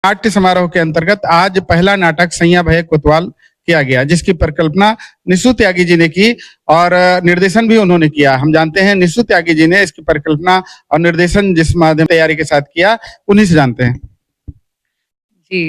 नाट्य समारोह के अंतर्गत आज पहला नाटक सैया भय कोतवाल किया गया, जिसकी परिकल्पना निशु त्यागी जी ने की और निर्देशन भी उन्होंने किया। हम जानते हैं निशु त्यागी जी ने इसकी परिकल्पना और निर्देशन जिस माध्यम तैयारी के साथ किया, उन्हीं से जानते हैं। जी,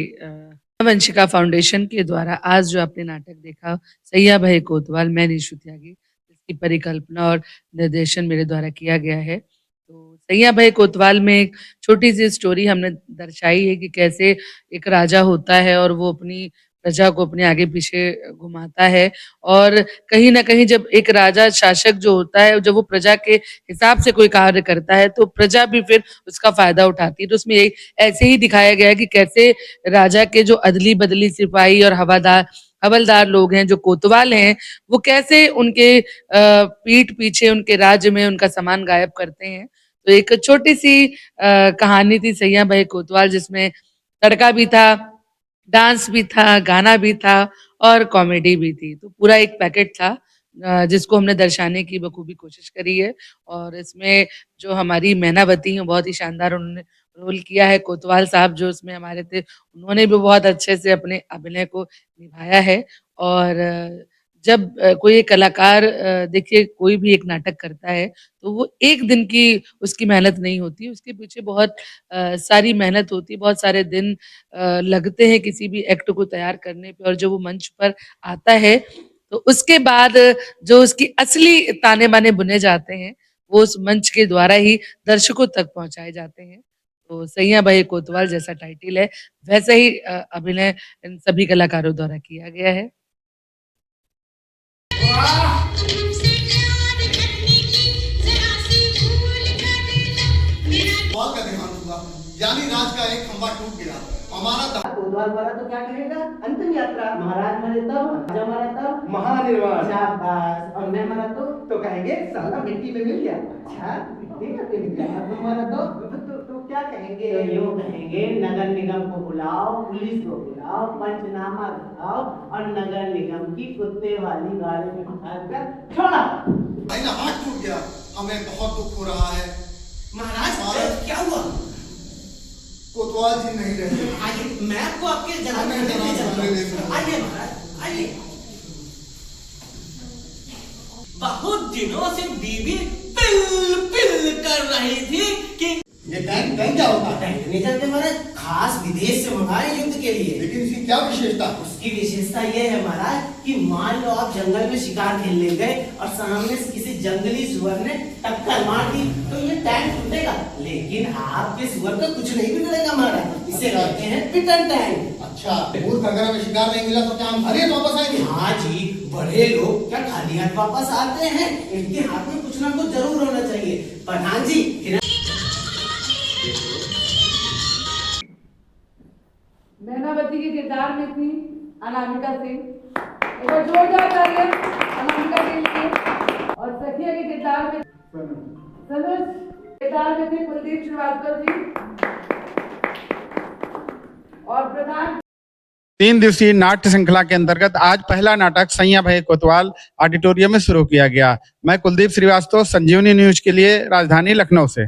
वंशिका फाउंडेशन के द्वारा आज जो आपने नाटक देखा सैया भय कोतवाल, मैं निशु त्यागी, इसकी परिकल्पना और निर्देशन मेरे द्वारा किया गया है। तो सैया भय कोतवाल में एक छोटी सी स्टोरी हमने दर्शाई है कि कैसे एक राजा होता है और वो अपनी प्रजा को अपने आगे पीछे घुमाता है और कहीं न कहीं जब एक राजा शासक जो होता है, जब वो प्रजा के हिसाब से कोई कार्य करता है, तो प्रजा भी फिर उसका फ़ायदा उठाती है। तो उसमें ऐसे ही दिखाया गया है कि कैसे राजा के जो अदली-बदली सिपाही और हवलदार लोग हैं, जो कोतवाल हैं, वो कैसे उनके पीठ पीछे उनके राज्य में उनका सामान गायब करते हैं। तो एक छोटी-सी कहानी थी सैया भय कोतवाल, जिसमें तड़का भी था, डांस भी था, गाना भी था और कॉमेडी भी थी। तो पूरा एक पैकेज था जिसको हमने दर्शाने की बखूबी कोशिश करी है और इसमें जो हमारी मैनावती हैं, बहुत ही शानदार उन्होंने रोल किया है। कोतवाल साहब जो उसमें हमारे थे, उन्होंने भी बहुत अच्छे से अपने अभिनय को निभाया है और जब कोई एक कलाकार देखिए कोई भी एक नाटक करता है, तो वो एक दिन की उसकी मेहनत नहीं होती, उसके पीछे बहुत सारी मेहनत होती है, बहुत सारे दिन लगते हैं किसी भी एक्ट को तैयार करने पे और जब वो मंच पर आता है, तो उसके बाद जो उसकी असली ताने-बाने बुने जाते हैं, वो उस मंच के द्वारा ही दर्शकों तक पहुँचाए जाते हैं। तो सैया भय कोतवाल जैसा टाइटल है, वैसा ही अभिनय इन सभी कलाकारों द्वारा किया गया है। यानी राज का एक खंभा टूट गया। हमारा कोतवाल वाला तो क्या करेगा? अंतिम यात्रा। महाराज मरे तब, राजा मरा तब, महानिर्वाण। शाबाश। और मैं मरा तो कहेंगे साला मिट्टी में मिल गया। अच्छा मिट्टी में मिल गया। तुम मरा तो क्या कहेंगे? तो यूँ कहेंगे नगर निगम को बुलाओ, पुलिस को बुलाओ, पंचनामा कराओ और नगर निगम की कुत्ते वाली गाड़ी में उठाकर छोड़ा। भाई ना हाथ टूट गया, हमें बहुत दुख हो रहा है। महाराज क्या हुआ? कोतवाल जी नहीं रहे। आइए, मैं आपको आपके जनाब में लेके जाता हूं। आइए महाराज, आइए। बहुत दिनों से बीबी पिल पिल कर रही थी कि ये टैंक क्या होता है? टैंक नहीं चलते महाराज, खास विदेश से मंगाए युद्ध के लिए। लेकिन इसकी क्या विशेषता? उसकी विशेषता ये है महाराज कि मान लो आप जंगल में शिकार खेलने गए और सामने से किसी जंगली सुअर ने टक्कर मार दी, तो ये टैंक टूटेगा, लेकिन आपके सुअर का कुछ नहीं बिगड़ेगा महाराज। इसे कहते हैं पिटन टैंक। अच्छा, मूर्ख अगर हमें शिकार नहीं मिला तो क्या हम खाली हाथ वापस आएंगे? हाँ जी, बड़े लोग क्या खाली हाथ वापस आते हैं? इनके हाथ में कुछ ना कुछ जरूर होना चाहिए। प्रधान जी, मैनावती के किरदार में थी अनामिका सिंह, एक बार जोरदार तालियां अनामिका के लिए। और सखिया के किरदार में सनुज, किरदार में थे कुलदीप श्रीवास्तव जी और प्रधान। 3 दिवसीय नाट्य श्रृंखला के अंतर्गत आज पहला नाटक सैया भय कोतवाल ऑडिटोरियम में शुरू किया गया। मैं कुलदीप श्रीवास्तव, संजीवनी न्यूज के लिए राजधानी लखनऊ से।